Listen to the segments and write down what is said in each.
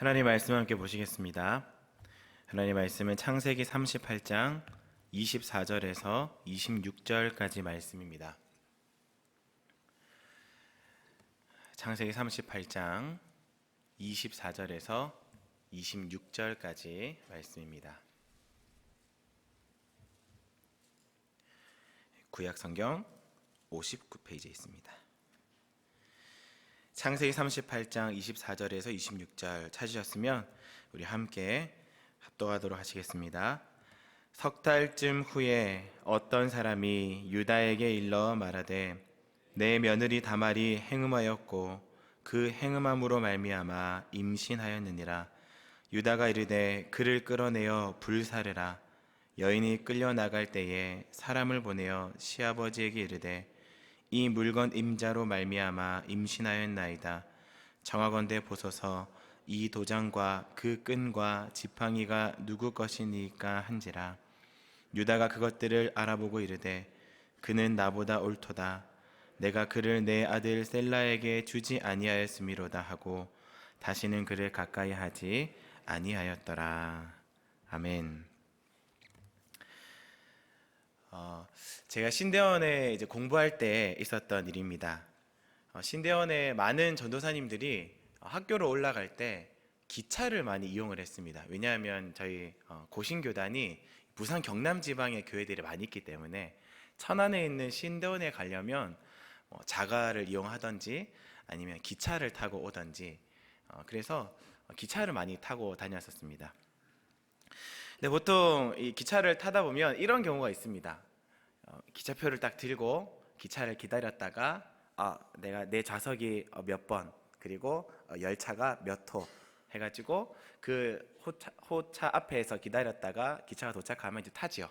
하나님 말씀 함께 보시겠습니다. 하나님 말씀은 창세기 38장 24절에서 26절까지 말씀입니다. 창세기 38장 24절에서 26절까지 말씀입니다. 구약 성경 59페이지에 있습니다. 창세기 38장 24절에서 26절 찾으셨으면 우리 함께 합독하도록 하시겠습니다. 석 달쯤 후에 어떤 사람이 유다에게 일러 말하되 내 며느리 다말이 행음하였고 그 행음함으로 말미암아 임신하였느니라. 유다가 이르되 그를 끌어내어 불사르라. 여인이 끌려나갈 때에 사람을 보내어 시아버지에게 이르되 이 물건 임자로 말미암아 임신하였나이다. 정하건대 보소서 이 도장과 그 끈과 지팡이가 누구 것이니까 한지라. 유다가 그것들을 알아보고 이르되 그는 나보다 옳도다. 내가 그를 내 아들 셀라에게 주지 아니하였음이로다 하고 다시는 그를 가까이 하지 아니하였더라. 아멘. 제가 신대원에 이제 공부할 때 있었던 일입니다. 신대원에 많은 전도사님들이 학교로 올라갈 때 기차를 많이 이용을 했습니다. 왜냐하면 저희 고신교단이 부산 경남 지방의 교회들이 많이 있기 때문에 천안에 있는 신대원에 가려면 자가를 이용하든지 아니면 기차를 타고 오든지 그래서 기차를 많이 타고 다녔었습니다. 근데 보통 이 기차를 타다 보면 이런 경우가 있습니다. 기차표를 딱 들고 기차를 기다렸다가 내가 내 좌석이 몇 번 그리고 열차가 몇 호 해가지고 그 호차 앞에서 기다렸다가 기차가 도착하면 이제 타지요.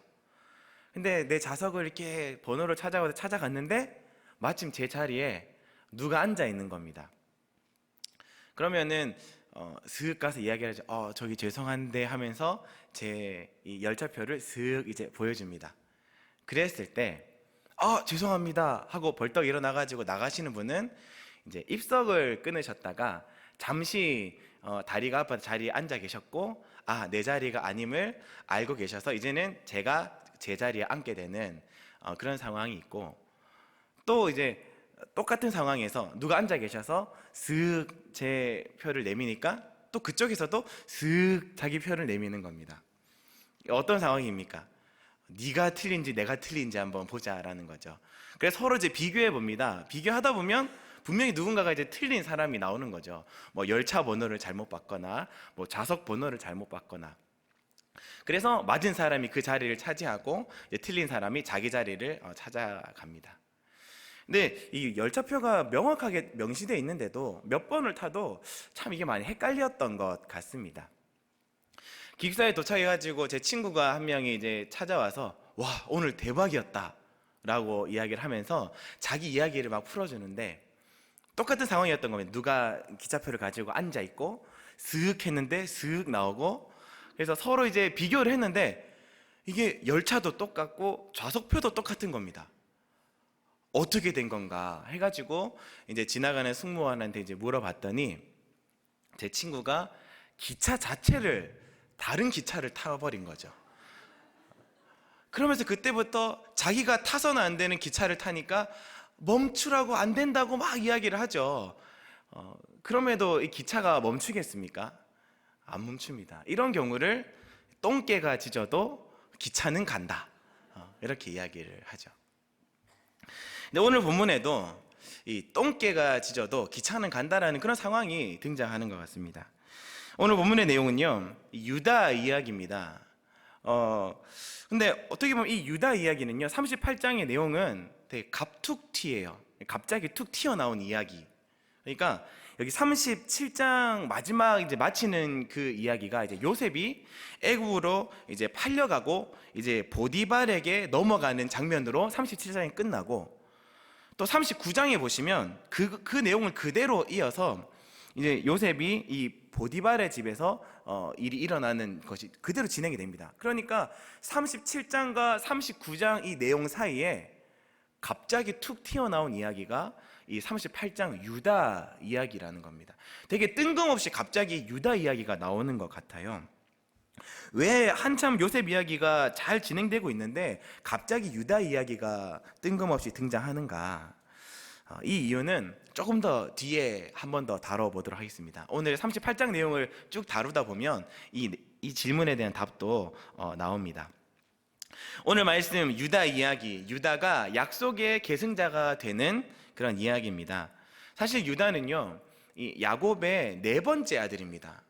근데 내 좌석을 이렇게 번호를 찾아갔는데 마침 제 자리에 누가 앉아 있는 겁니다. 그러면은 슥 가서 이야기를 하죠. 저기 죄송한데 하면서 제 이 열차표를 슥 이제 보여줍니다. 그랬을 때 죄송합니다 하고 벌떡 일어나가지고 나가시는 분은 이제 입석을 끊으셨다가 잠시 다리가 아파서 자리에 앉아 계셨고 내 자리가 아님을 알고 계셔서 이제는 제가 제 자리에 앉게 되는 그런 상황이 있고, 또 이제 똑같은 상황에서 누가 앉아 계셔서 슥 제 표를 내미니까 또 그쪽에서도 슥 자기 표를 내미는 겁니다. 어떤 상황입니까? 네가 틀린지 내가 틀린지 한번 보자라는 거죠. 그래서 서로 이제 비교해 봅니다. 비교하다 보면 분명히 누군가가 이제 틀린 사람이 나오는 거죠. 뭐 열차 번호를 잘못 봤거나 뭐 좌석 번호를 잘못 봤거나. 그래서 맞은 사람이 그 자리를 차지하고 이제 틀린 사람이 자기 자리를 찾아갑니다. 근데 이 열차표가 명확하게 명시되어 있는데도 몇 번을 타도 참 이게 많이 헷갈렸던 것 같습니다. 기숙사에 도착해가지고 제 친구가 한 명이 이제 찾아와서 와 오늘 대박이었다 라고 이야기를 하면서 자기 이야기를 막 풀어주는데, 똑같은 상황이었던 겁니다. 누가 기차표를 가지고 앉아있고 슥 했는데 슥 나오고, 그래서 서로 이제 비교를 했는데 이게 열차도 똑같고 좌석표도 똑같은 겁니다. 어떻게 된 건가 해가지고 이제 지나가는 승무원한테 이제 물어봤더니 제 친구가 기차 자체를 다른 기차를 타버린 거죠. 그러면서 그때부터 자기가 타서는 안 되는 기차를 타니까 멈추라고 안 된다고 막 이야기를 하죠. 그럼에도 이 기차가 멈추겠습니까? 안 멈춥니다. 이런 경우를 똥개가 짖어도 기차는 간다, 이렇게 이야기를 하죠. 근데 오늘 본문에도 이 똥개가 짖어도 기차는 간다라는 그런 상황이 등장하는 것 같습니다. 오늘 본문의 내용은요, 유다 이야기입니다. 근데 어떻게 보면 이 유다 이야기는요, 38장의 내용은 되게 갑툭튀예요. 갑자기 툭 튀어나온 이야기. 그러니까 여기 37장 마지막 이제 마치는 그 이야기가 이제 요셉이 애굽으로 이제 팔려가고 이제 보디발에게 넘어가는 장면으로 37장이 끝나고, 또 39장에 보시면 그 내용을 그대로 이어서 이제 요셉이 이 보디발의 집에서 일이 일어나는 것이 그대로 진행이 됩니다. 그러니까 37장과 39장 이 내용 사이에 갑자기 툭 튀어나온 이야기가 이 38장 유다 이야기라는 겁니다. 되게 뜬금없이 갑자기 유다 이야기가 나오는 것 같아요. 왜 한참 요셉 이야기가 잘 진행되고 있는데 갑자기 유다 이야기가 뜬금없이 등장하는가? 이 이유는 조금 더 뒤에 한 번 더 다뤄보도록 하겠습니다. 오늘 38장 내용을 쭉 다루다 보면 이 질문에 대한 답도 나옵니다. 오늘 말씀 유다 이야기, 유다가 약속의 계승자가 되는 그런 이야기입니다. 사실 유다는요, 이 야곱의 네 번째 아들입니다.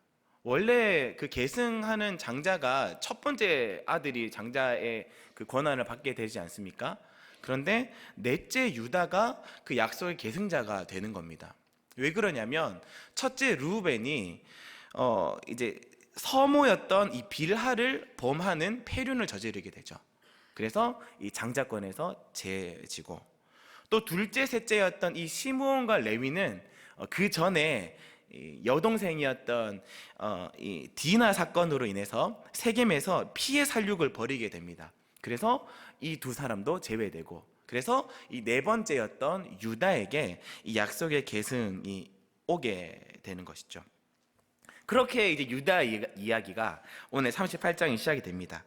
원래 그 계승하는 장자가 첫 번째 아들이 장자의 그 권한을 받게 되지 않습니까? 그런데 넷째 유다가 그 약속의 계승자가 되는 겁니다. 왜 그러냐면 첫째 르우벤이 이제 서모였던 이 빌하를 범하는 패륜을 저지르게 되죠. 그래서 이 장자권에서 제지고, 또 둘째 셋째였던 이 시므온과 레위는 그 전에 여동생이었던 이 디나 사건으로 인해서 세겜에서 피해 살육을 벌이게 됩니다. 그래서 이 두 사람도 제외되고, 그래서 이 네 번째였던 유다에게 이 약속의 계승이 오게 되는 것이죠. 그렇게 이제 유다 이야기가 오늘 38장이 시작이 됩니다.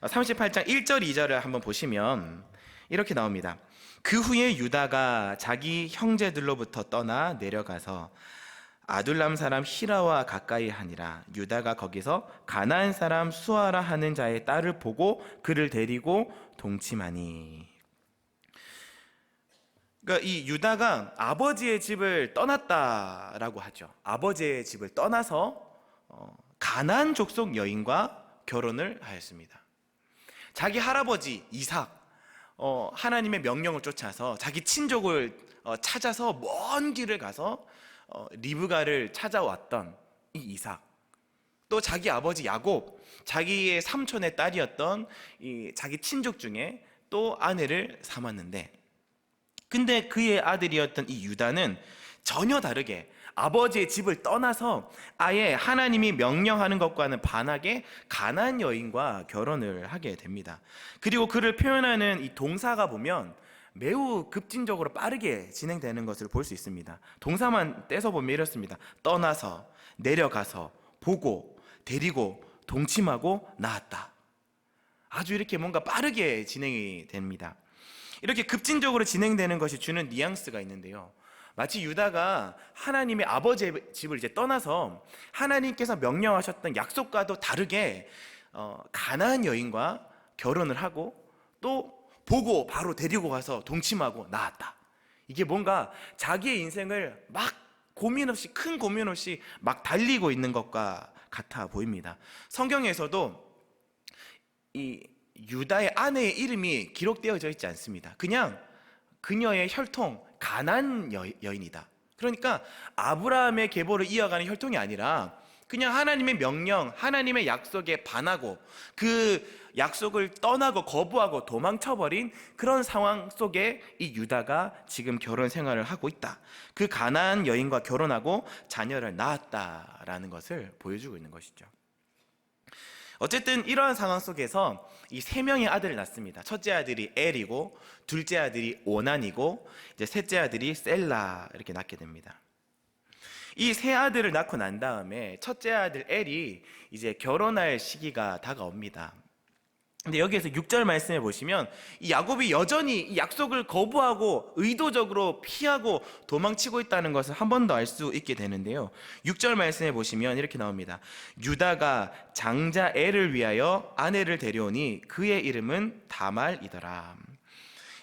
38장 1절 2절을 한번 보시면 이렇게 나옵니다. 그 후에 유다가 자기 형제들로부터 떠나 내려가서 아둘람 사람 히라와 가까이 하니라. 유다가 거기서 가나안 사람 수아라 하는 자의 딸을 보고 그를 데리고 동침하니. 그러니까 이 유다가 아버지의 집을 떠났다라고 하죠. 아버지의 집을 떠나서 가나안 족속 여인과 결혼을 하였습니다. 자기 할아버지 이삭, 하나님의 명령을 쫓아서 자기 친족을 찾아서 먼 길을 가서 리브가를 찾아왔던 이 이삭, 또 자기 아버지 야곱, 자기의 삼촌의 딸이었던 이 자기 친족 중에 또 아내를 삼았는데, 근데 그의 아들이었던 이 유다는 전혀 다르게 아버지의 집을 떠나서 아예 하나님이 명령하는 것과는 반하게 가나안 여인과 결혼을 하게 됩니다. 그리고 그를 표현하는 이 동사가 보면 매우 급진적으로 빠르게 진행되는 것을 볼 수 있습니다. 동사만 떼서 보면 이렇습니다. 떠나서, 내려가서, 보고, 데리고, 동침하고, 낳았다. 아주 이렇게 뭔가 빠르게 진행이 됩니다. 이렇게 급진적으로 진행되는 것이 주는 뉘앙스가 있는데요, 마치 유다가 하나님의 아버지의 집을 이제 떠나서 하나님께서 명령하셨던 약속과도 다르게 가나안 여인과 결혼을 하고, 또 보고 바로 데리고 가서 동침하고 낳았다. 이게 뭔가 자기의 인생을 막 큰 고민 없이 막 달리고 있는 것과 같아 보입니다. 성경에서도 이 유다의 아내의 이름이 기록되어져 있지 않습니다. 그냥 그녀의 혈통 가나안 여인이다. 그러니까 아브라함의 계보를 이어가는 혈통이 아니라 그냥 하나님의 명령, 하나님의 약속에 반하고 그 약속을 떠나고 거부하고 도망쳐버린 그런 상황 속에 이 유다가 지금 결혼 생활을 하고 있다. 그 가나안 여인과 결혼하고 자녀를 낳았다라는 것을 보여주고 있는 것이죠. 어쨌든 이러한 상황 속에서 이 세 명의 아들을 낳습니다. 첫째 아들이 엘이고, 둘째 아들이 오난이고, 이제 셋째 아들이 셀라, 이렇게 낳게 됩니다. 이 세 아들을 낳고 난 다음에 첫째 아들 엘이 이제 결혼할 시기가 다가옵니다. 근데 여기에서 6절 말씀해 보시면 이 야곱이 여전히 이 약속을 거부하고 의도적으로 피하고 도망치고 있다는 것을 한 번 더 알 수 있게 되는데요, 6절 말씀해 보시면 이렇게 나옵니다. 유다가 장자 엘을 위하여 아내를 데려오니 그의 이름은 다말이더라.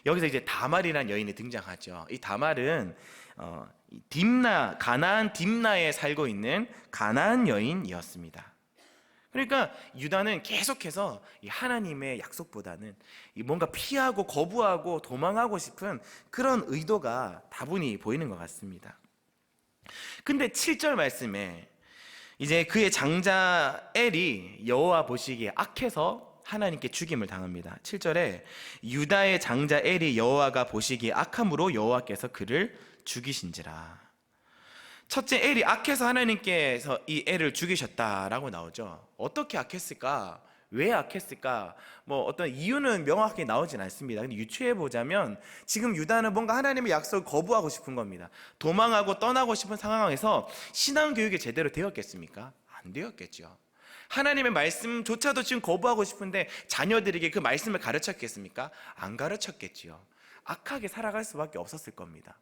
여기서 이제 다말이라는 여인이 등장하죠. 이 다말은 가나안 딥나에 살고 있는 가나안 여인이었습니다. 그러니까 유다는 계속해서 이 하나님의 약속보다는 뭔가 피하고 거부하고 도망하고 싶은 그런 의도가 다분히 보이는 것 같습니다. 근데 7절 말씀에 이제 그의 장자 엘이 여호와 보시기에 악해서 하나님께 죽임을 당합니다. 7절에 유다의 장자 엘이 여호와가 보시기에 악함으로 여호와께서 그를 죽이신지라. 첫째 엘이 악해서 하나님께서 이 엘을 죽이셨다라고 나오죠. 어떻게 악했을까? 왜 악했을까? 뭐 어떤 이유는 명확하게 나오진 않습니다. 근데 유추해 보자면 지금 유다는 뭔가 하나님의 약속을 거부하고 싶은 겁니다. 도망하고 떠나고 싶은 상황에서 신앙 교육이 제대로 되었겠습니까? 안 되었겠죠. 하나님의 말씀조차도 지금 거부하고 싶은데 자녀들에게 그 말씀을 가르쳤겠습니까? 안 가르쳤겠지요. 악하게 살아갈 수밖에 없었을 겁니다.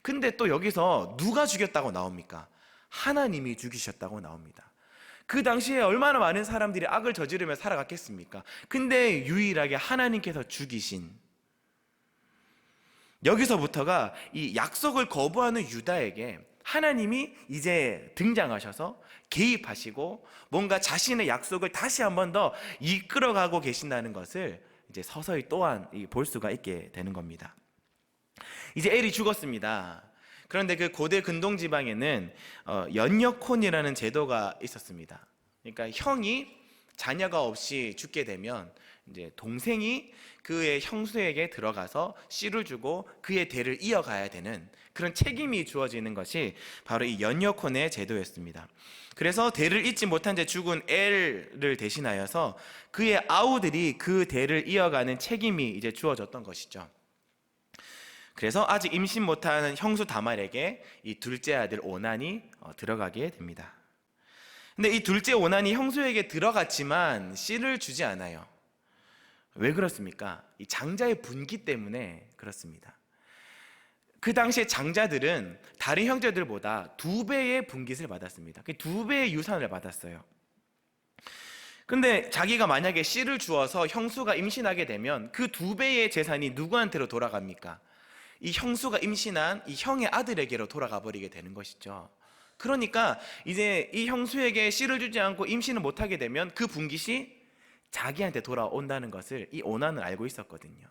근데 또 여기서 누가 죽였다고 나옵니까? 하나님이 죽이셨다고 나옵니다. 그 당시에 얼마나 많은 사람들이 악을 저지르며 살아갔겠습니까? 근데 유일하게 하나님께서 죽이신, 여기서부터가 이 약속을 거부하는 유다에게 하나님이 이제 등장하셔서 개입하시고 뭔가 자신의 약속을 다시 한 번 더 이끌어가고 계신다는 것을 이제 서서히 또한 볼 수가 있게 되는 겁니다. 이제 엘이 죽었습니다. 그런데 그 고대 근동 지방에는 연여콘이라는 제도가 있었습니다. 그러니까 형이 자녀가 없이 죽게 되면 이제 동생이 그의 형수에게 들어가서 씨를 주고 그의 대를 이어가야 되는 그런 책임이 주어지는 것이 바로 이 연여콘의 제도였습니다. 그래서 대를 잇지 못한 채 죽은 엘을 대신하여서 그의 아우들이 그 대를 이어가는 책임이 이제 주어졌던 것이죠. 그래서 아직 임신 못하는 형수 다말에게 이 둘째 아들 오난이 들어가게 됩니다. 근데 이 둘째 오난이 형수에게 들어갔지만 씨를 주지 않아요. 왜 그렇습니까? 이 장자의 분기 때문에 그렇습니다. 그 당시에 장자들은 다른 형제들보다 2배의 분깃을 받았습니다. 2배의 유산을 받았어요. 근데 자기가 만약에 씨를 주어서 형수가 임신하게 되면 그 2배의 재산이 누구한테로 돌아갑니까? 이 형수가 임신한 이 형의 아들에게로 돌아가 버리게 되는 것이죠. 그러니까 이제 이 형수에게 씨를 주지 않고 임신을 못하게 되면 그 분깃이 자기한테 돌아온다는 것을 이 오난은 알고 있었거든요.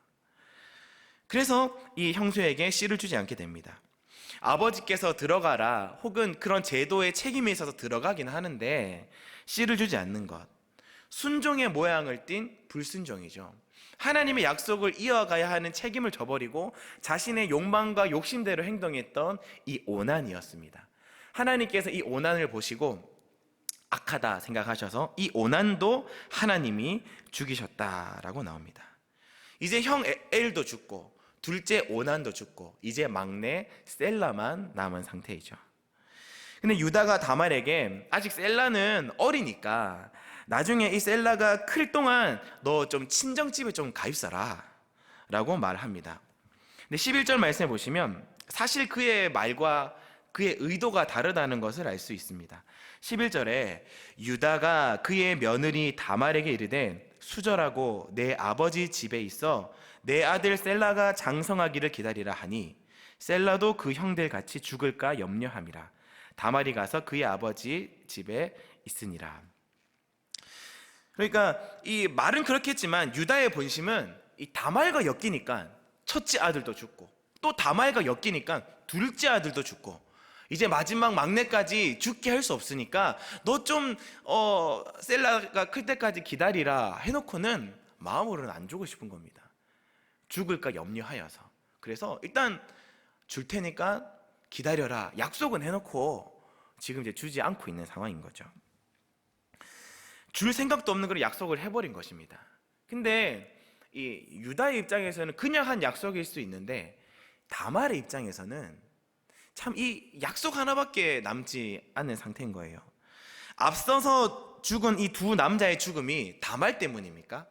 그래서 이 형수에게 씨를 주지 않게 됩니다. 아버지께서 들어가라 혹은 그런 제도의 책임에 있어서 들어가긴 하는데 씨를 주지 않는 것, 순종의 모양을 띤 불순종이죠. 하나님의 약속을 이어가야 하는 책임을 져버리고 자신의 욕망과 욕심대로 행동했던 이 오난이었습니다. 하나님께서 이 오난을 보시고 악하다 생각하셔서 이 오난도 하나님이 죽이셨다라고 나옵니다. 이제 형 엘도 죽고 둘째 오난도 죽고 이제 막내 셀라만 남은 상태이죠. 근데 유다가 다말에게 아직 셀라는 어리니까 나중에 이 셀라가 클 동안 너 좀 친정집에 좀 가입사라 라고 말합니다. 근데 11절 말씀해 보시면 사실 그의 말과 그의 의도가 다르다는 것을 알 수 있습니다. 11절에 유다가 그의 며느리 다말에게 이르되 수절하고 내 아버지 집에 있어 내 아들 셀라가 장성하기를 기다리라 하니 셀라도 그 형들 같이 죽을까 염려함이라. 다말이 가서 그의 아버지 집에 있으니라. 그러니까 이 말은 그렇게 했지만 유다의 본심은 이 다말과 엮이니까 첫째 아들도 죽고 또 다말과 엮이니까 둘째 아들도 죽고 이제 마지막 막내까지 죽게 할 수 없으니까 너 좀 셀라가 클 때까지 기다리라 해놓고는 마음으로는 안 주고 싶은 겁니다. 죽을까 염려하여서. 그래서 일단 줄 테니까 기다려라 약속은 해놓고 지금 이제 주지 않고 있는 상황인 거죠. 줄 생각도 없는 그런 약속을 해버린 것입니다. 근데 이 유다의 입장에서는 그냥 한 약속일 수 있는데 다말의 입장에서는 참 이 약속 하나밖에 남지 않은 상태인 거예요. 앞서서 죽은 이 두 남자의 죽음이 다말 때문입니까?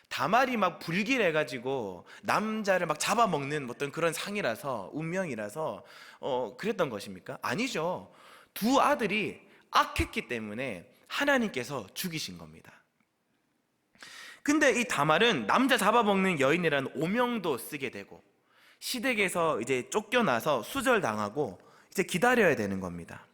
다말이 막 불길해가지고 남자를 막 잡아먹는 어떤 그런 상이라서 운명이라서 그랬던 것입니까? 아니죠. 두 아들이 악했기 때문에 하나님께서 죽이신 겁니다. 근데 이 다말은 남자 잡아먹는 여인이라는 오명도 쓰게 되고 시댁에서 이제 쫓겨나서 수절당하고 이제 기다려야 되는 겁니다.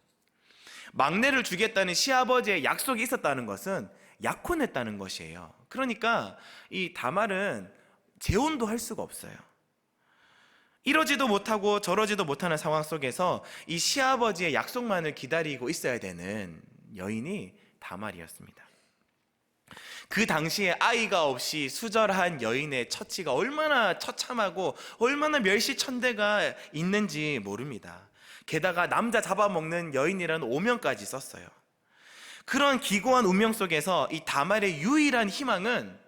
막내를 주겠다는 시아버지의 약속이 있었다는 것은 약혼했다는 것이에요. 그러니까 이 다말은 재혼도 할 수가 없어요. 이러지도 못하고 저러지도 못하는 상황 속에서 이 시아버지의 약속만을 기다리고 있어야 되는 여인이 다말이었습니다. 그 당시에 아이가 없이 수절한 여인의 처치가 얼마나 처참하고 얼마나 멸시천대가 있는지 모릅니다. 게다가 남자 잡아먹는 여인이라는 오명까지 썼어요. 그런 기고한 운명 속에서 이 다말의 유일한 희망은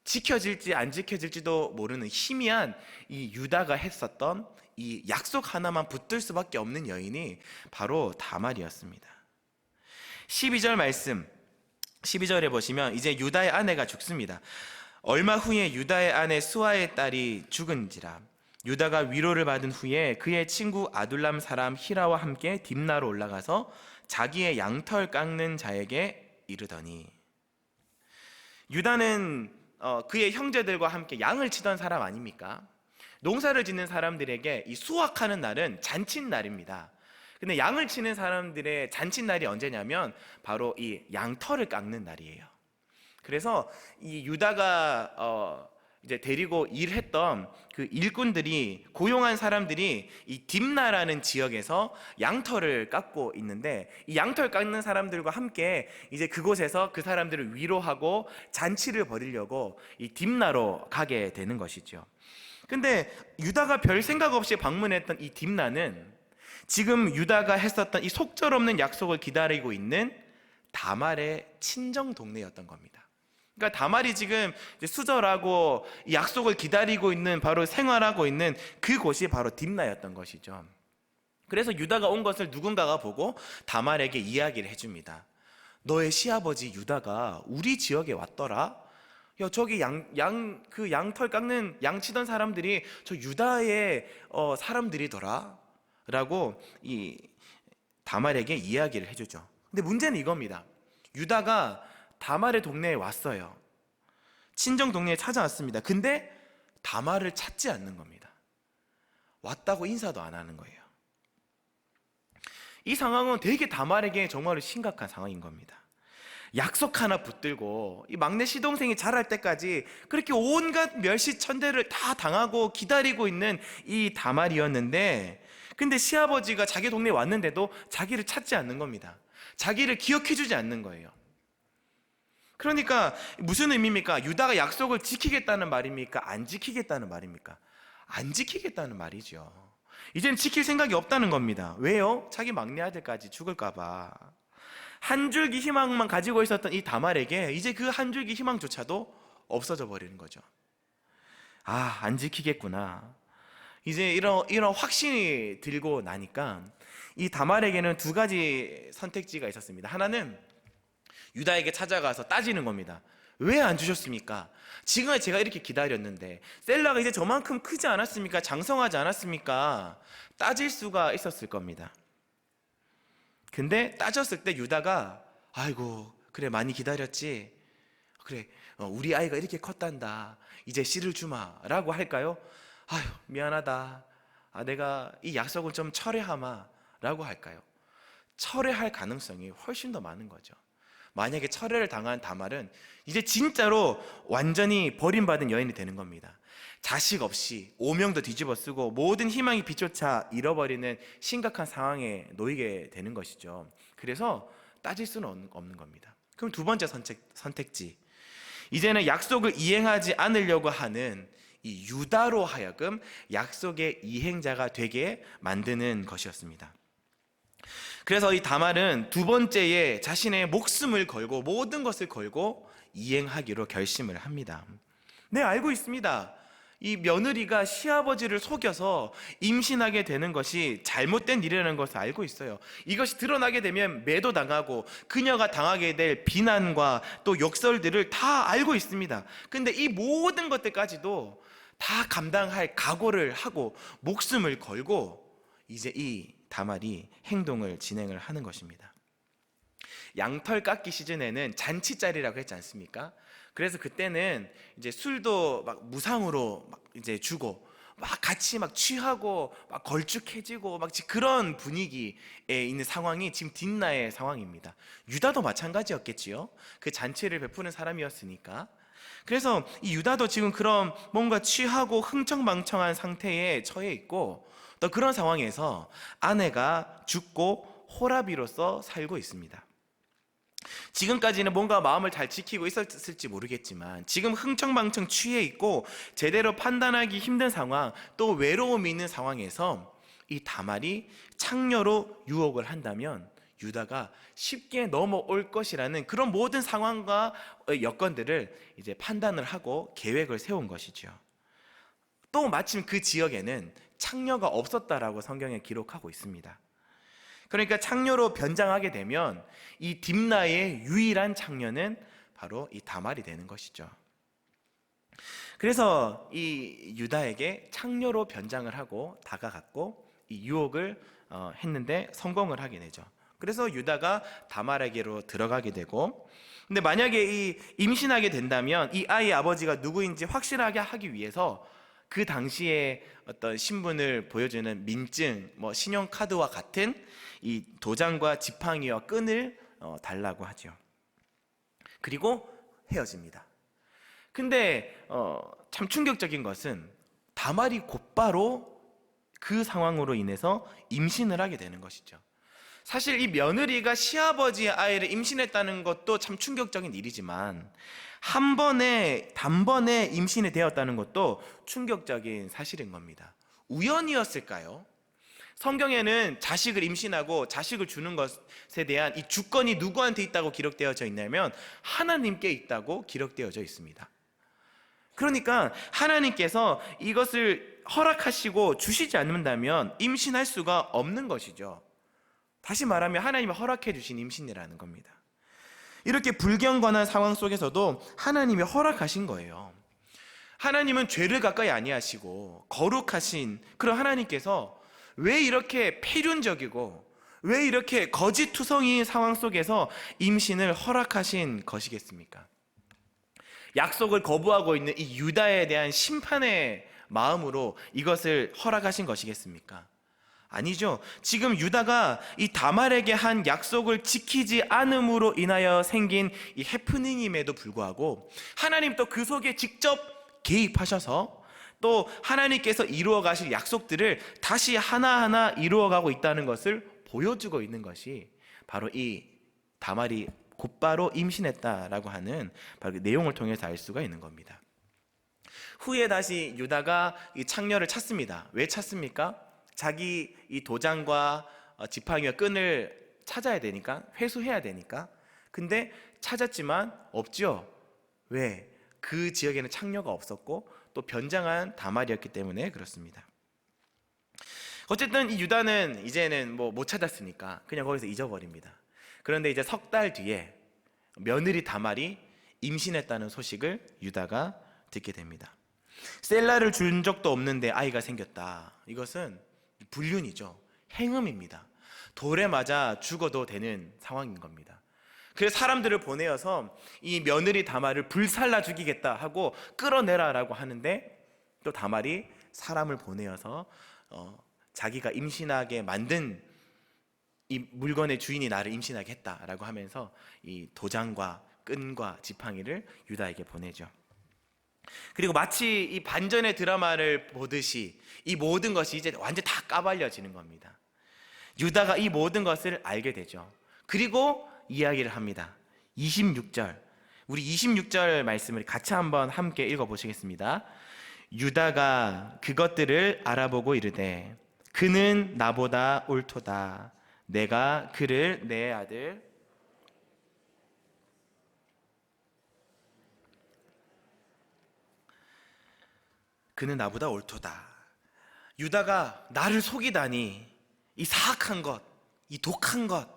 지켜질지 안 지켜질지도 모르는 희미한 이 유다가 했었던 이 약속 하나만 붙들 수밖에 없는 여인이 바로 다말이었습니다. 12절 말씀, 12절에 보시면 이제 유다의 아내가 죽습니다. 얼마 후에 유다의 아내 수아의 딸이 죽은지라. 유다가 위로를 받은 후에 그의 친구 아둘람 사람 히라와 함께 딥나로 올라가서 자기의 양털 깎는 자에게 이르더니, 유다는 그의 형제들과 함께 양을 치던 사람 아닙니까? 농사를 짓는 사람들에게 이 수확하는 날은 잔칫날입니다. 근데 양을 치는 사람들의 잔칫날이 언제냐면 바로 이 양털을 깎는 날이에요. 그래서 이 유다가 이제 데리고 일했던 그 일꾼들이, 고용한 사람들이 이 딥나라는 지역에서 양털을 깎고 있는데, 이 양털 깎는 사람들과 함께 이제 그곳에서 그 사람들을 위로하고 잔치를 벌이려고 이 딥나로 가게 되는 것이죠. 근데 유다가 별 생각 없이 방문했던 이 딥나는 지금 유다가 했었던 이 속절없는 약속을 기다리고 있는 다말의 친정 동네였던 겁니다. 그러니까 다말이 지금 수절하고 약속을 기다리고 있는, 바로 생활하고 있는 그곳이 바로 딥나였던 것이죠. 그래서 유다가 온 것을 누군가가 보고 다말에게 이야기를 해줍니다. 너의 시아버지 유다가 우리 지역에 왔더라. 야, 저기 그 양털 깎는 양 치던 사람들이 저 유다의 사람들이더라 라고 이 다말에게 이야기를 해주죠. 근데 문제는 이겁니다. 유다가 다말의 동네에 왔어요. 친정 동네에 찾아왔습니다. 근데 다말을 찾지 않는 겁니다. 왔다고 인사도 안 하는 거예요. 이 상황은 되게 다말에게 정말로 심각한 상황인 겁니다. 약속 하나 붙들고 이 막내 시동생이 자랄 때까지 그렇게 온갖 멸시천대를 다 당하고 기다리고 있는 이 다말이었는데, 근데 시아버지가 자기 동네에 왔는데도 자기를 찾지 않는 겁니다. 자기를 기억해주지 않는 거예요. 그러니까 무슨 의미입니까? 유다가 약속을 지키겠다는 말입니까? 안 지키겠다는 말입니까? 안 지키겠다는 말이죠. 이제는 지킬 생각이 없다는 겁니다. 왜요? 자기 막내 아들까지 죽을까 봐. 한 줄기 희망만 가지고 있었던 이 다말에게 이제 그 한 줄기 희망조차도 없어져 버리는 거죠. 아, 안 지키겠구나. 이제 이런 확신이 들고 나니까 이 다말에게는 두 가지 선택지가 있었습니다. 하나는 유다에게 찾아가서 따지는 겁니다. 왜 안 주셨습니까? 지금 제가 이렇게 기다렸는데, 셀라가 이제 저만큼 크지 않았습니까? 장성하지 않았습니까? 따질 수가 있었을 겁니다. 근데 따졌을 때 유다가, 아이고 그래 많이 기다렸지, 그래 우리 아이가 이렇게 컸단다, 이제 씨를 주마 라고 할까요? 아유 미안하다, 내가 이 약속을 좀 철회하마 라고 할까요? 철회할 가능성이 훨씬 더 많은 거죠. 만약에 철회를 당한 다말은 이제 진짜로 완전히 버림받은 여인이 되는 겁니다. 자식 없이 오명도 뒤집어 쓰고 모든 희망이 빛조차 잃어버리는 심각한 상황에 놓이게 되는 것이죠. 그래서 따질 수는 없는 겁니다. 그럼 두 번째 선택지, 이제는 약속을 이행하지 않으려고 하는 이 유다로 하여금 약속의 이행자가 되게 만드는 것이었습니다. 그래서 이 다말은 두 번째에 자신의 목숨을 걸고 모든 것을 걸고 이행하기로 결심을 합니다. 네, 알고 있습니다. 이 며느리가 시아버지를 속여서 임신하게 되는 것이 잘못된 일이라는 것을 알고 있어요. 이것이 드러나게 되면 매도당하고 그녀가 당하게 될 비난과 또 욕설들을 다 알고 있습니다. 근데 이 모든 것들까지도 다 감당할 각오를 하고 목숨을 걸고 이제 이 다말이 행동을 진행을 하는 것입니다. 양털 깎기 시즌에는 잔치자리라고 했지 않습니까? 그래서 그때는 이제 술도 막 무상으로 막 이제 주고 막 같이 막 취하고 막 걸쭉해지고 막 그런 분위기에 있는 상황이 지금 딥나의 상황입니다. 유다도 마찬가지였겠지요. 그 잔치를 베푸는 사람이었으니까. 그래서 이 유다도 지금 그런 뭔가 취하고 흥청망청한 상태에 처해 있고, 또 그런 상황에서 아내가 죽고 호라비로서 살고 있습니다. 지금까지는 뭔가 마음을 잘 지키고 있었을지 모르겠지만 지금 흥청망청 취해 있고 제대로 판단하기 힘든 상황, 또 외로움이 있는 상황에서 이 다말이 창녀로 유혹을 한다면 유다가 쉽게 넘어올 것이라는 그런 모든 상황과 여건들을 이제 판단을 하고 계획을 세운 것이죠. 또 마침 그 지역에는 창녀가 없었다라고 성경에 기록하고 있습니다. 그러니까 창녀로 변장하게 되면 이 딥나의 유일한 창녀는 바로 이 다말이 되는 것이죠. 그래서 이 유다에게 창녀로 변장을 하고 다가갔고 이 유혹을 했는데 성공을 하게 되죠. 그래서 유다가 다말에게로 들어가게 되고, 근데 만약에 이 임신하게 된다면 이 아이의 아버지가 누구인지 확실하게 하기 위해서 그 당시에 어떤 신분을 보여주는 민증, 뭐 신용카드와 같은 이 도장과 지팡이와 끈을 달라고 하죠. 그리고 헤어집니다. 근데 참 충격적인 것은 다말이 곧바로 그 상황으로 인해서 임신을 하게 되는 것이죠. 사실 이 며느리가 시아버지의 아이를 임신했다는 것도 참 충격적인 일이지만 단번에 임신이 되었다는 것도 충격적인 사실인 겁니다. 우연이었을까요? 성경에는 자식을 임신하고 자식을 주는 것에 대한 이 주권이 누구한테 있다고 기록되어져 있냐면 하나님께 있다고 기록되어져 있습니다. 그러니까 하나님께서 이것을 허락하시고 주시지 않는다면 임신할 수가 없는 것이죠. 다시 말하면 하나님이 허락해 주신 임신이라는 겁니다. 이렇게 불경건한 상황 속에서도 하나님이 허락하신 거예요. 하나님은 죄를 가까이 아니하시고 거룩하신 그런 하나님께서 왜 이렇게 폐륜적이고 왜 이렇게 거짓투성이인 상황 속에서 임신을 허락하신 것이겠습니까? 약속을 거부하고 있는 이 유다에 대한 심판의 마음으로 이것을 허락하신 것이겠습니까? 아니죠. 지금 유다가 이 다말에게 한 약속을 지키지 않음으로 인하여 생긴 이 해프닝임에도 불구하고 하나님 또 그 속에 직접 개입하셔서 또 하나님께서 이루어 가실 약속들을 다시 하나하나 이루어가고 있다는 것을 보여주고 있는 것이 바로 이 다말이 곧바로 임신했다라고 하는 바로 그 내용을 통해서 알 수가 있는 겁니다. 후에 다시 유다가 이 창녀를 찾습니다. 왜 찾습니까? 자기 이 도장과 지팡이와 끈을 찾아야 되니까, 회수해야 되니까. 근데 찾았지만 없죠. 왜? 그 지역에는 창녀가 없었고 또 변장한 다말이었기 때문에 그렇습니다. 어쨌든 이 유다는 이제는 뭐 못 찾았으니까 그냥 거기서 잊어버립니다. 그런데 이제 석 달 뒤에 며느리 다말이 임신했다는 소식을 유다가 듣게 됩니다. 셀라를 준 적도 없는데 아이가 생겼다. 이것은 불륜이죠. 행음입니다. 돌에 맞아 죽어도 되는 상황인 겁니다. 그래서 사람들을 보내어서 이 며느리 다말을 불살라 죽이겠다 하고 끌어내라라고 하는데 또 다말이 사람을 보내어서 자기가 임신하게 만든 이 물건의 주인이 나를 임신하게 했다라고 하면서 이 도장과 끈과 지팡이를 유다에게 보내죠. 그리고 마치 이 반전의 드라마를 보듯이 이 모든 것이 이제 완전 다 까발려지는 겁니다. 유다가 이 모든 것을 알게 되죠. 그리고 이야기를 합니다. 26절, 우리 26절 말씀을 같이 한번 함께 읽어보시겠습니다. 유다가 그것들을 알아보고 이르되 그는 나보다 옳도다. 내가 그를 내 아들 그는 나보다 옳도다. 유다가 나를 속이다니, 이 사악한 것, 이 독한 것,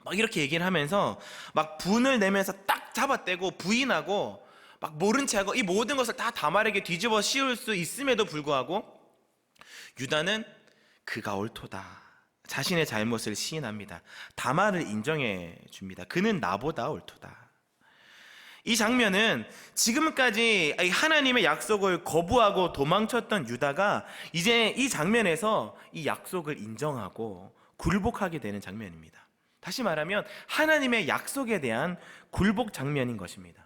막 이렇게 얘기를 하면서 막 분을 내면서 딱 잡아떼고 부인하고 막 모른 체하고 이 모든 것을 다 다말에게 뒤집어 씌울 수 있음에도 불구하고 유다는 그가 옳도다. 자신의 잘못을 시인합니다. 다말을 인정해 줍니다. 그는 나보다 옳도다. 이 장면은 지금까지 하나님의 약속을 거부하고 도망쳤던 유다가 이제 이 장면에서 이 약속을 인정하고 굴복하게 되는 장면입니다. 다시 말하면 하나님의 약속에 대한 굴복 장면인 것입니다.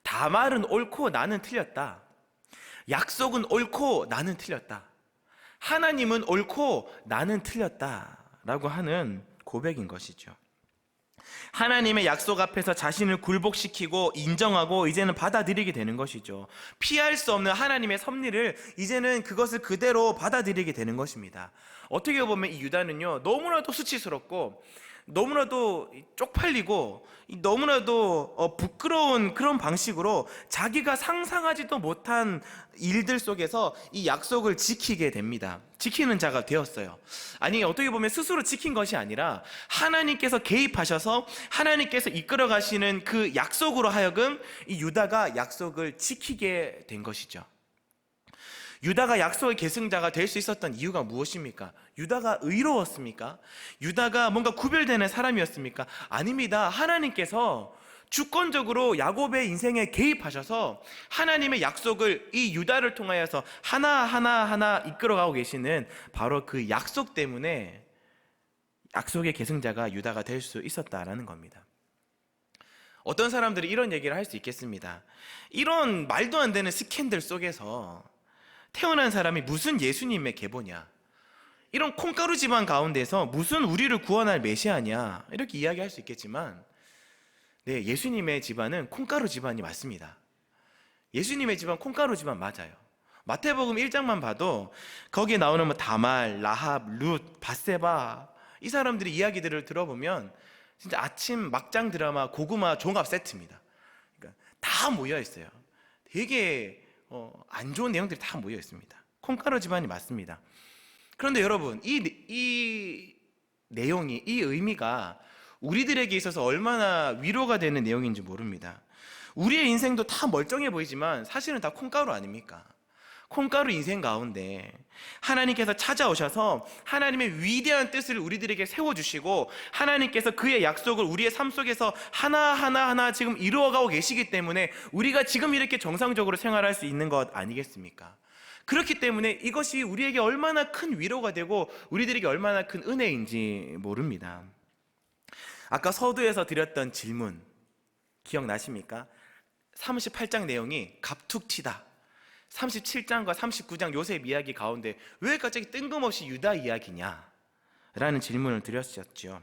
다말은 옳고 나는 틀렸다. 약속은 옳고 나는 틀렸다. 하나님은 옳고 나는 틀렸다라고 하는 고백인 것이죠. 하나님의 약속 앞에서 자신을 굴복시키고 인정하고 이제는 받아들이게 되는 것이죠. 피할 수 없는 하나님의 섭리를 이제는 그것을 그대로 받아들이게 되는 것입니다. 어떻게 보면 이 유다는요 너무나도 수치스럽고 너무나도 쪽팔리고 너무나도 부끄러운 그런 방식으로 자기가 상상하지도 못한 일들 속에서 이 약속을 지키게 됩니다. 지키는 자가 되었어요. 아니, 어떻게 보면 스스로 지킨 것이 아니라 하나님께서 개입하셔서 하나님께서 이끌어 가시는 그 약속으로 하여금 이 유다가 약속을 지키게 된 것이죠. 유다가 약속의 계승자가 될 수 있었던 이유가 무엇입니까? 유다가 의로웠습니까? 유다가 뭔가 구별되는 사람이었습니까? 아닙니다. 하나님께서 주권적으로 야곱의 인생에 개입하셔서 하나님의 약속을 이 유다를 통하여서 하나하나 이끌어가고 계시는 바로 그 약속 때문에 약속의 계승자가 유다가 될 수 있었다라는 겁니다. 어떤 사람들이 이런 얘기를 할 수 있겠습니다. 이런 말도 안 되는 스캔들 속에서 태어난 사람이 무슨 예수님의 계보냐, 이런 콩가루 집안 가운데서 무슨 우리를 구원할 메시아냐, 이렇게 이야기할 수 있겠지만, 네, 예수님의 집안은 콩가루 집안이 맞습니다. 예수님의 집안 콩가루 집안 맞아요. 마태복음 1장만 봐도 거기에 나오는 다말, 라합, 룻, 밧세바, 이 사람들의 이야기들을 들어보면 진짜 아침 막장 드라마 고구마 종합 세트입니다. 그러니까 다 모여 있어요. 되게 안 좋은 내용들이 다 모여 있습니다. 콩가루 집안이 맞습니다. 그런데 여러분, 이 내용이, 이 의미가 우리들에게 있어서 얼마나 위로가 되는 내용인지 모릅니다. 우리의 인생도 다 멀쩡해 보이지만 사실은 다 콩가루 아닙니까? 콩가루 인생 가운데 하나님께서 찾아오셔서 하나님의 위대한 뜻을 우리들에게 세워주시고 하나님께서 그의 약속을 우리의 삶 속에서 하나하나 지금 이루어가고 계시기 때문에 우리가 지금 이렇게 정상적으로 생활할 수 있는 것 아니겠습니까? 그렇기 때문에 이것이 우리에게 얼마나 큰 위로가 되고 우리들에게 얼마나 큰 은혜인지 모릅니다. 아까 서두에서 드렸던 질문 기억나십니까? 38장 내용이 갑툭튀다. 37장과 39장 요셉 이야기 가운데 왜 갑자기 뜬금없이 유다 이야기냐? 라는 질문을 드렸었죠.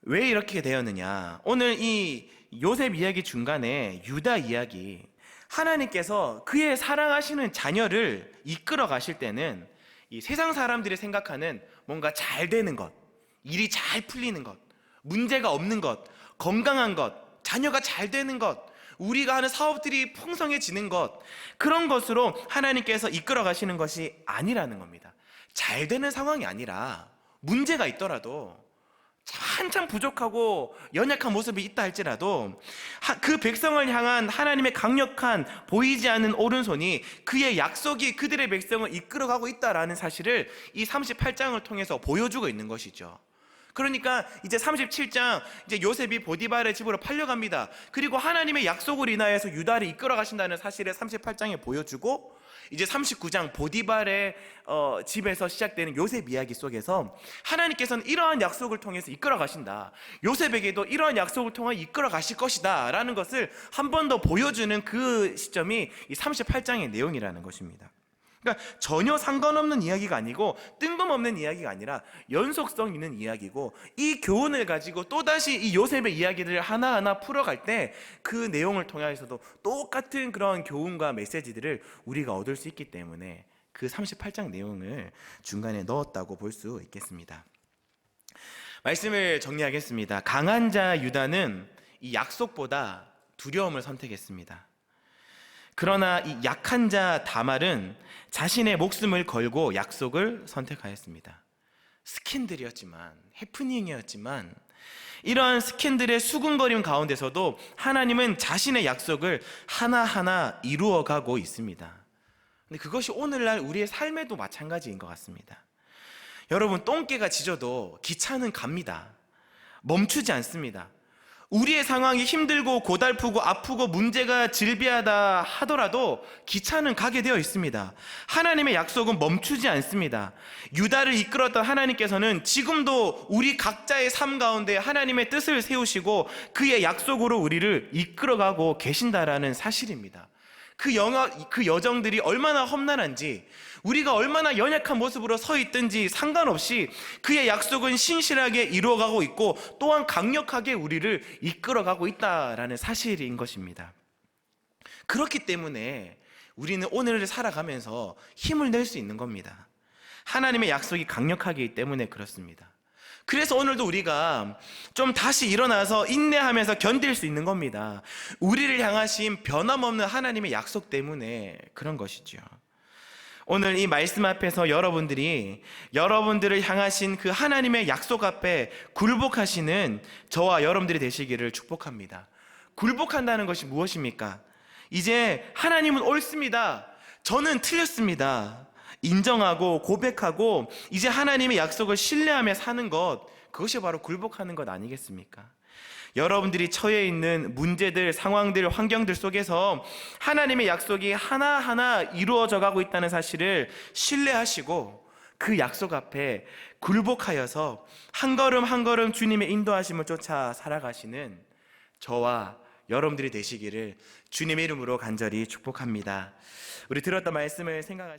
왜 이렇게 되었느냐? 오늘 이 요셉 이야기 중간에 유다 이야기, 하나님께서 그의 사랑하시는 자녀를 이끌어 가실 때는 이 세상 사람들이 생각하는 뭔가 잘 되는 것, 일이 잘 풀리는 것, 문제가 없는 것, 건강한 것, 자녀가 잘 되는 것, 우리가 하는 사업들이 풍성해지는 것, 그런 것으로 하나님께서 이끌어 가시는 것이 아니라는 겁니다. 잘 되는 상황이 아니라 문제가 있더라도 한참 부족하고 연약한 모습이 있다 할지라도 그 백성을 향한 하나님의 강력한 보이지 않는 오른손이 그의 약속이 그들의 백성을 이끌어가고 있다라는 사실을 이 38장을 통해서 보여주고 있는 것이죠. 그러니까 이제 37장 이제 요셉이 보디발의 집으로 팔려갑니다. 그리고 하나님의 약속을 인하여서 유다를 이끌어 가신다는 사실을 38장에 보여주고 이제 39장 보디발의 집에서 시작되는 요셉 이야기 속에서 하나님께서는 이러한 약속을 통해서 이끌어 가신다. 요셉에게도 이러한 약속을 통해 이끌어 가실 것이다 라는 것을 한 번 더 보여주는 그 시점이 이 38장의 내용이라는 것입니다. 그러니까 전혀 상관없는 이야기가 아니고 뜬금없는 이야기가 아니라 연속성 있는 이야기고, 이 교훈을 가지고 또다시 이 요셉의 이야기들을 하나하나 풀어갈 때 그 내용을 통해서도 똑같은 그런 교훈과 메시지들을 우리가 얻을 수 있기 때문에 그 38장 내용을 중간에 넣었다고 볼 수 있겠습니다. 말씀을 정리하겠습니다. 강한 자 유다는 이 약속보다 두려움을 선택했습니다. 그러나 이 약한 자 다말은 자신의 목숨을 걸고 약속을 선택하였습니다. 스캔들이었지만, 해프닝이었지만, 이러한 스캔들의 수군거림 가운데서도 하나님은 자신의 약속을 하나하나 이루어가고 있습니다. 근데 그것이 오늘날 우리의 삶에도 마찬가지인 것 같습니다. 여러분, 똥개가 짖어도 기차는 갑니다. 멈추지 않습니다. 우리의 상황이 힘들고 고달프고 아프고 문제가 질비하다 하더라도 기차는 가게 되어 있습니다. 하나님의 약속은 멈추지 않습니다. 유다를 이끌었던 하나님께서는 지금도 우리 각자의 삶 가운데 하나님의 뜻을 세우시고 그의 약속으로 우리를 이끌어가고 계신다라는 사실입니다. 그 여정들이 얼마나 험난한지, 우리가 얼마나 연약한 모습으로 서 있든지 상관없이 그의 약속은 신실하게 이루어가고 있고 또한 강력하게 우리를 이끌어가고 있다라는 사실인 것입니다. 그렇기 때문에 우리는 오늘을 살아가면서 힘을 낼 수 있는 겁니다. 하나님의 약속이 강력하기 때문에 그렇습니다. 그래서 오늘도 우리가 좀 다시 일어나서 인내하면서 견딜 수 있는 겁니다. 우리를 향하신 변함없는 하나님의 약속 때문에 그런 것이죠. 오늘 이 말씀 앞에서 여러분들을 향하신 그 하나님의 약속 앞에 굴복하시는 저와 여러분들이 되시기를 축복합니다. 굴복한다는 것이 무엇입니까? 이제 하나님은 옳습니다. 저는 틀렸습니다. 인정하고 고백하고 이제 하나님의 약속을 신뢰하며 사는 것, 그것이 바로 굴복하는 것 아니겠습니까? 여러분들이 처해 있는 문제들, 상황들, 환경들 속에서 하나님의 약속이 하나하나 이루어져 가고 있다는 사실을 신뢰하시고 그 약속 앞에 굴복하여서 한 걸음 한 걸음 주님의 인도하심을 쫓아 살아가시는 저와 여러분들이 되시기를 주님의 이름으로 간절히 축복합니다. 우리 들었던 말씀을 생각하시